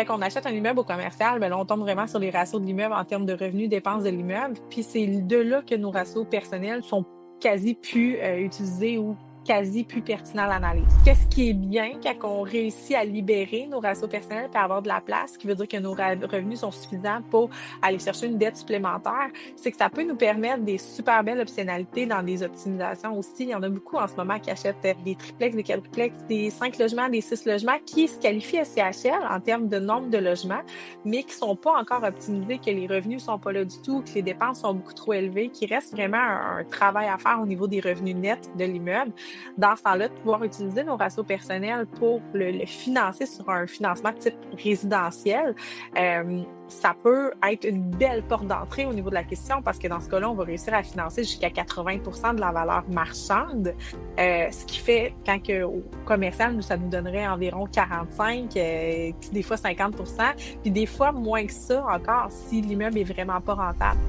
Quand on achète un immeuble au commercial, ben là, on tombe vraiment sur les ratios de l'immeuble en termes de revenus, dépenses de l'immeuble. Puis c'est de là que nos ratios personnels sont quasi plus utilisés ou quasi plus pertinents à l'analyse. Qu'est-ce qui est bien quand on réussit à libérer nos ratios personnels et avoir de la place, ce qui veut dire que nos revenus sont suffisants pour aller chercher une dette supplémentaire, c'est que ça peut nous permettre des super belles optionnalités dans des optimisations aussi. Il y en a beaucoup en ce moment qui achètent des triplex, des quadruplex, des 5 logements, des 6 logements qui se qualifient SCHL en termes de nombre de logements, mais qui sont pas encore optimisés, que les revenus sont pas là du tout, que les dépenses sont beaucoup trop élevées, qu'il reste vraiment un travail à faire au niveau des revenus nets de l'immeuble. Dans ce temps-là, de pouvoir utiliser nos ratios personnels pour le financer sur un financement type résidentiel, ça peut être une belle porte d'entrée au niveau de la question parce que dans ce cas-là, on va réussir à financer jusqu'à 80% de la valeur marchande, ce qui fait, quand au commercial, ça nous donnerait environ 45, des fois 50%, puis des fois moins que ça encore si l'immeuble est vraiment pas rentable.